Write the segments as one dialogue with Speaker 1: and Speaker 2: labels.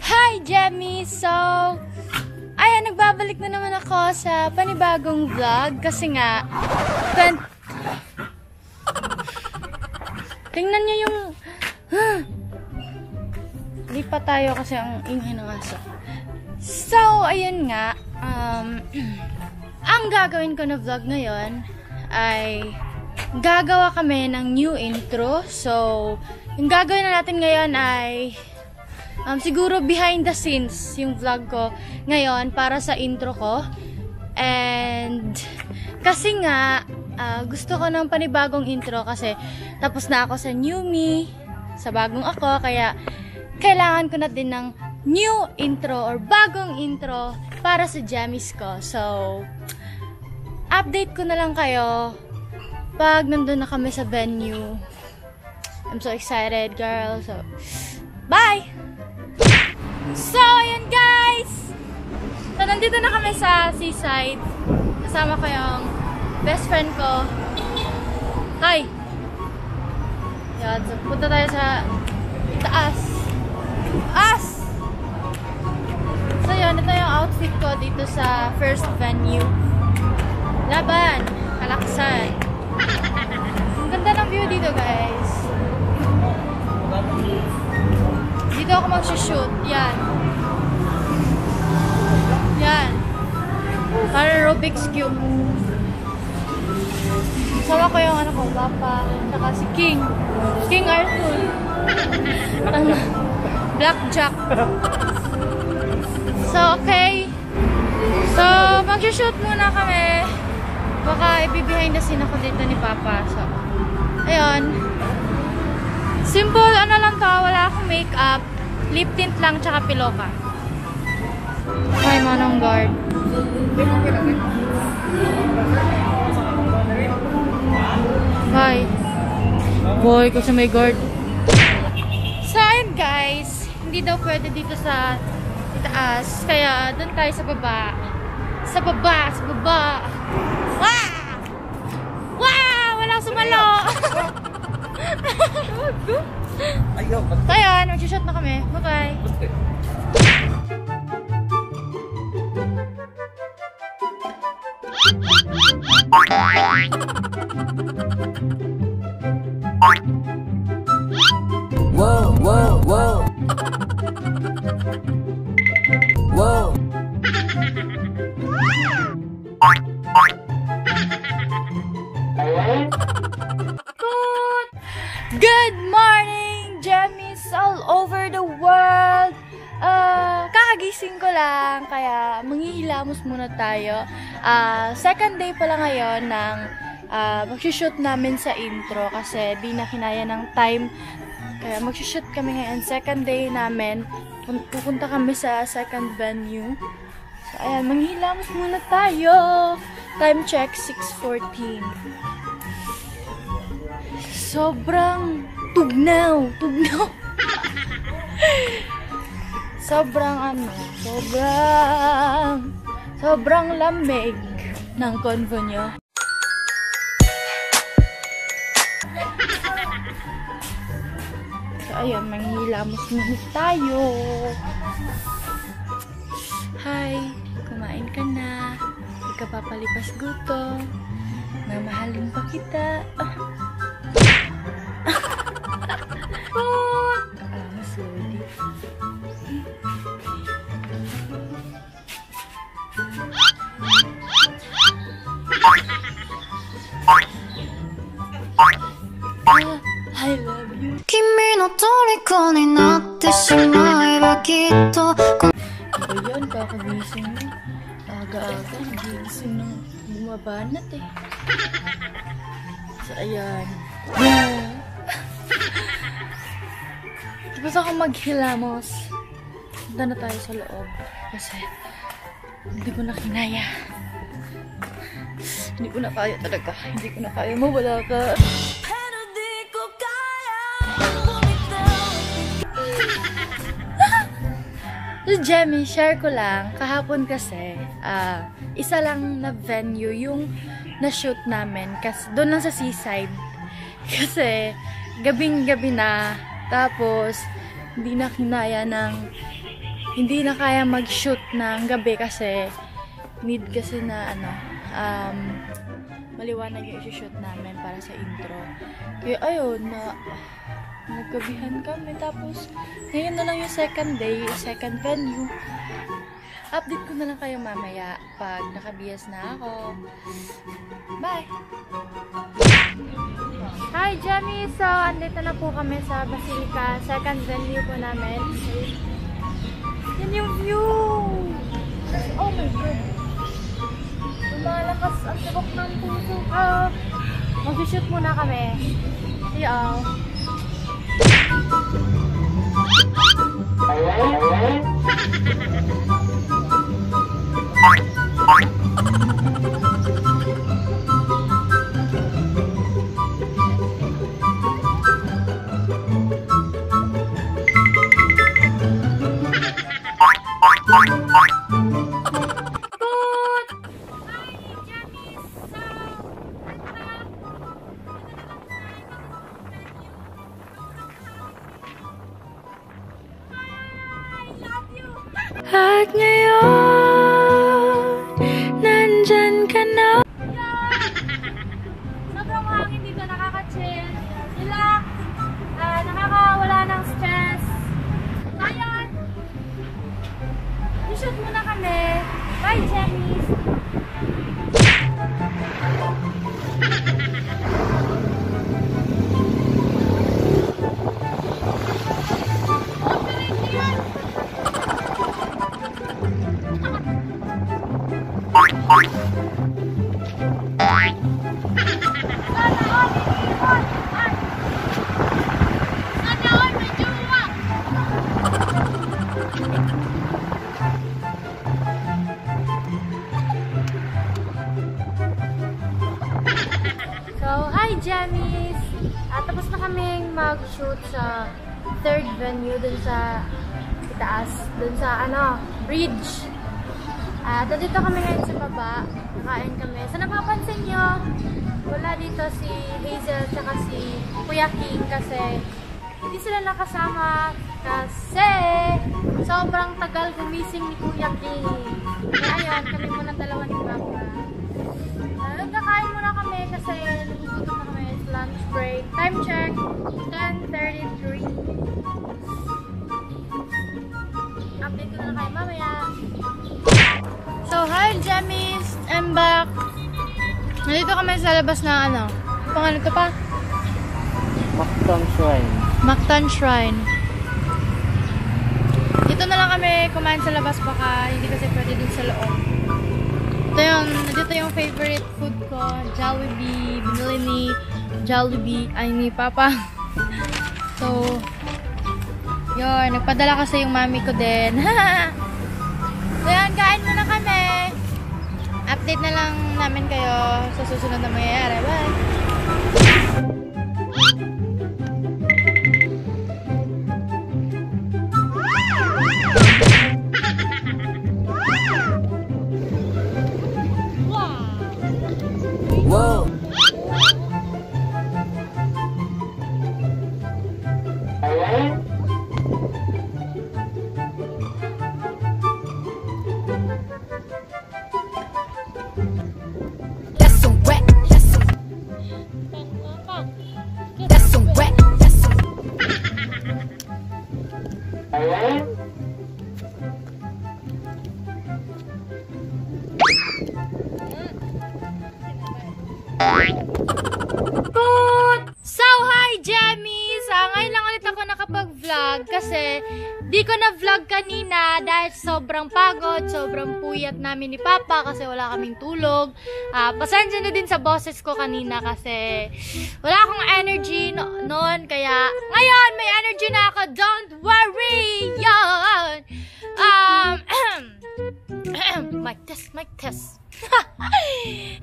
Speaker 1: Hi, Jemmy! So, ayan, nagbabalik na naman ako sa panibagong vlog kasi nga, tingnan nyo yung, lipat tayo kasi ang ingay ng aso. So, ayun nga, ang gagawin ko na vlog ngayon ay gagawa kami ng new intro. So, yung gagawin na natin ngayon ay siguro behind the scenes yung vlog ko ngayon para sa intro ko. And kasi nga gusto ko ng panibagong intro kasi tapos na ako sa new me, sa bagong ako, kaya kailangan ko na din ng new intro or bagong intro para sa jammies ko. So update ko na lang kayo pag nandun na kami sa venue. I'm so excited, girl. So bye! So, ayan guys! So, nandito na kami sa seaside. Kasama ko yung best friend ko. Hi! Yan, so punta tayo sa itaas. Taas! So, yun, ito yung outfit ko dito sa first venue. Laban! Kalaksan! Ang ganda ng view dito, guys. Dito ako mag-shoot. Yan. Yan. Para Rubik's Cube. Sawa ko yung ko, Papa. Saka si King. King Arthur. Blackjack. So, okay. So, mag-shoot muna kami. Baka i-behind the scene ako dito ni Papa. So, ayun. Simple, ano lang to. Wala akong makeup. Lip tint lang, tsaka piloka. Hi, manong guard. Hi. Boy, kasi may guard. So, ayun guys. Hindi daw pwede dito sa itaas. Kaya, doon tayo sa baba. Sa baba, sa baba. Wow! Wow! Walang sumalo! So, ayan. Mag-shoot na kami. Bye-bye.
Speaker 2: Whoa, whoa, whoa. Whoa.
Speaker 1: Good morning, jammies all over the world. Kakagising ko lang, kaya manghihilamos muna tayo. Second day pala ngayon ng mag-shoot namin sa intro kasi di na kinaya ng time. Kaya mag-shoot kami ngayon. Second day namin. Pupunta kami sa second venue. So, ayan, manghihilamos muna tayo. Time check, 6:14. Sobrang tugnaw. Sobrang lamig ng convo nyo. So, ayun, manghihilamos muna tayo. Hi, kumain ka na. Hindi ka papalipas gutom. Mamahalin pa kita. Sorry. I love you.
Speaker 3: 君の虜になってしまえばきっと
Speaker 1: Ayun, kakagising mo. Aga-aga, nagigising nung bumabanat eh. So, ayan. Tapos ako maghilamos. Punta na tayo sa loob. Kasi, hindi ko na kinaya. Hindi ko na kaya talaga. Hindi ko na kaya mawala ka.
Speaker 3: Pero di ko kaya.
Speaker 1: So, Jemmy, share ko lang. Kahapon kasi, isa lang na venue yung na-shoot namin. Kasi, doon lang sa seaside. Kasi, gabing-gabi na. Tapos, hindi na kinaya ng hindi na kaya mag-shoot ng gabi kasi need kasi na maliwanag yung i-shoot namin para sa intro. Kaya ayun, naggabihan kami. Tapos, ngayon na lang yung second day, second venue. Update ko na lang kayo mamaya pag nakabiyas na ako. Bye! Hi, Jamie! So, andito na po kami sa Basilica. Second venue po namin. Yan yung view! Oh my God! Lumalakas ang tibok ng puso ko. Mag-shoot muna kami. See y'all! At ngayon, nandyan ka na. Sobrang hangin dito, nakaka-chill, relax, nakakawala ng stress. Ngayon, i-shoot muna kami. Bye, Jenny! So, hi Jammies! Tapos na kaming mag-shoot sa third venue dun sa itaas, dun sa bridge. Dito kami ngayon sa baba, nakain kami. So, napapansin nyo, wala dito si Hazel tsaka si Kuya King kasi hindi sila nakasama kasi sobrang tagal gumising ni Kuya King. Kaya ayun, kami muna dalawa ni Papa. Nagkakain muna kami kasi nagugutom na kami. It's lunch break. Time check, 10:33. Update ko na kayo mamaya. So, hi Jammies! I'm back! Nandito kami sa labas na pangalan ito pa?
Speaker 2: Mactan Shrine.
Speaker 1: Mactan Shrine. Dito na lang kami kumain sa labas baka hindi kasi pwede dun sa loob. Dito yung favorite food ko, Jollibee, binili ni Jollibee, ay ni Papa. So, yun, nagpadala kasi yung mami ko din. So, yan, kain muna kami. Update na lang namin kayo sa susunod na mangyayari. Bye!
Speaker 2: Whoa!
Speaker 3: That's some wet, that's some wet, that's some
Speaker 1: So, hi Jammies! Ngayon lang ulit ako nakapag-vlog kasi di ko na-vlog kanina dahil sobrang pagod, sobrang puyat namin ni Papa kasi wala kaming tulog. Pasensya na din sa boses ko kanina kasi wala akong energy noon kaya ngayon may energy na ako. Don't worry! Yon! Mic test.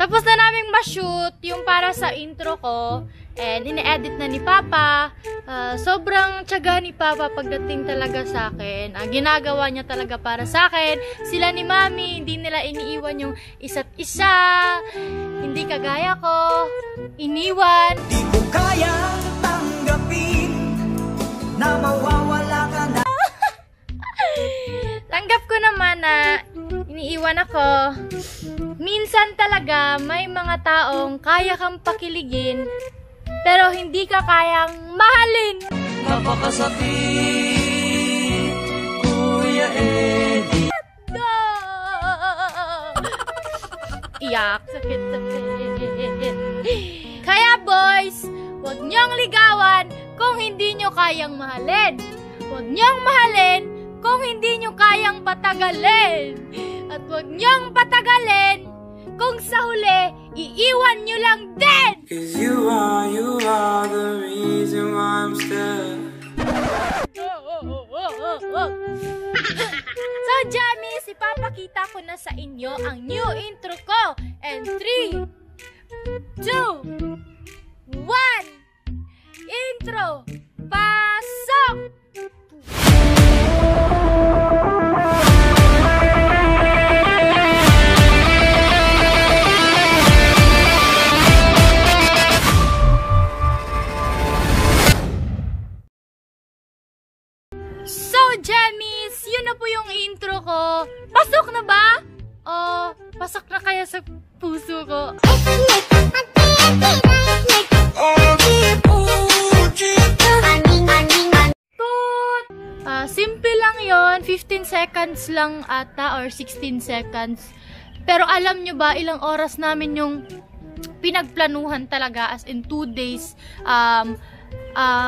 Speaker 1: Tapos na naming ma-shoot yung para sa intro ko and ine-edit na ni Papa. Sobrang tiyaga ni Papa pagdating talaga sa akin. Ginagawa niya talaga para sa akin. Sila ni Mami, hindi nila iniiwan yung isa't isa. Hindi kagaya ko, iniwan.
Speaker 4: Di ko kayang tanggapin na mawawala ka na.
Speaker 1: Tanggap ko naman na iniiwan ako. Minsan talaga may mga taong kaya kang pakiligin, pero hindi ka kayang mahalin.
Speaker 2: Napakasakit, Kuya Eddie.
Speaker 1: Iyak, sakit. Kaya boys, huwag niyong ligawan kung hindi niyo kayang mahalin. Huwag niyong mahalin kung hindi nyo kayang patagalin. At huwag nyong patagalin kung sa huli, iiwan nyo lang din!
Speaker 4: 'Cause you are the reason why I'm still.
Speaker 1: So, Jammies, ipapakita ko na sa inyo ang new intro ko. And 3, 2, 1, intro! Pasok! So, Jammies, yun na po yung intro ko. Pasok na ba? O, pasok na kaya sa puso ko? Simple lang yon, 15 seconds lang ata or 16 seconds. Pero alam nyo ba, ilang oras namin yung pinagplanuhan talaga, as in 2 days.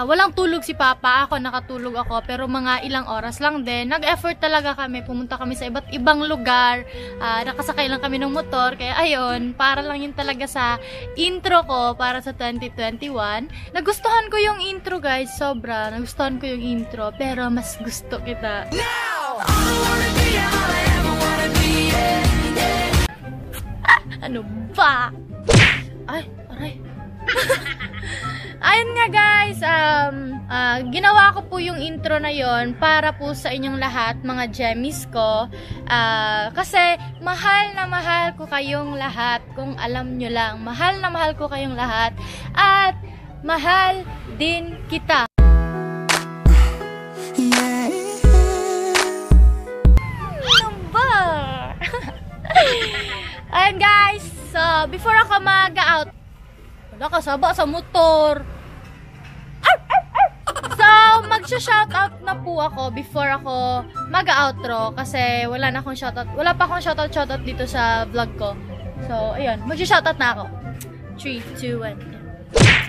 Speaker 1: Walang tulog si Papa, ako nakatulog ako, pero mga ilang oras lang din. Nag-effort talaga kami, pumunta kami sa iba't ibang lugar, nakasakay lang kami ng motor, kaya ayun, para lang yun talaga sa intro ko para sa 2021. Nagustuhan ko yung intro guys, sobra, nagustuhan ko yung intro, pero mas gusto kita. Ano ba? Ay, aray. Ayun nga guys, ginawa ko po yung intro na yon para po sa inyong lahat, mga Jammies ko. Kasi mahal na mahal ko kayong lahat, kung alam nyo lang. Mahal na mahal ko kayong lahat. At mahal din kita. Ano ba? Ayun guys, so before ako mag-out, wala kasaba sa motor. So, magsha-shoutout na po ako before ako mag-outro kasi wala pa akong shoutout dito sa vlog ko. So, ayun, magsha-shoutout na ako. 3, 2, 1.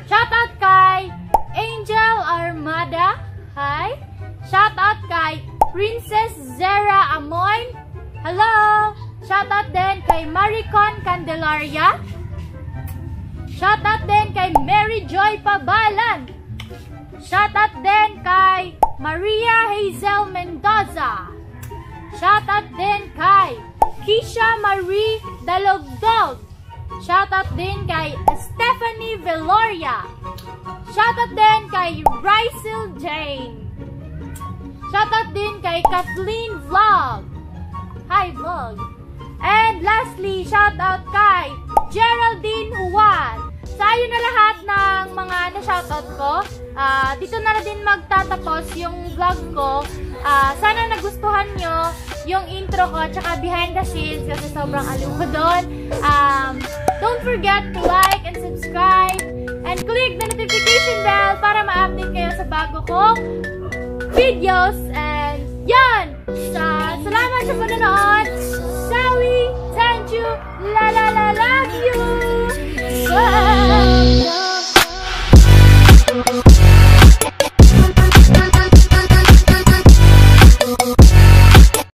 Speaker 1: Shoutout kay Angel Armada. Hi. Shoutout kay Princess Zera Amoy. Hello. Shoutout din kay Maricon Candelaria. Shoutout din kay Mary Joy Pabalan. Shoutout din kay Maria Hazel Mendoza. Shoutout din kay Kisha Marie Dalogdog. Shoutout din kay Stephanie Veloria. Shoutout din kay Rysel Jane. Shoutout din kay Kathleen Vlog. Hi Vlog. And lastly, shoutout kay Geraldine Juan. Sa ayun na lahat ng mga na-shoutout ko. Dito na din magtatapos yung vlog ko. Sana nagustuhan nyo yung intro ko at saka behind the scenes kasi sobrang aliw ko doon. Don't forget to like and subscribe and click the notification bell para ma-update kayo sa bago kong videos. And yan! Salamat sa panonood! Sawi! Thank you! La la la love you!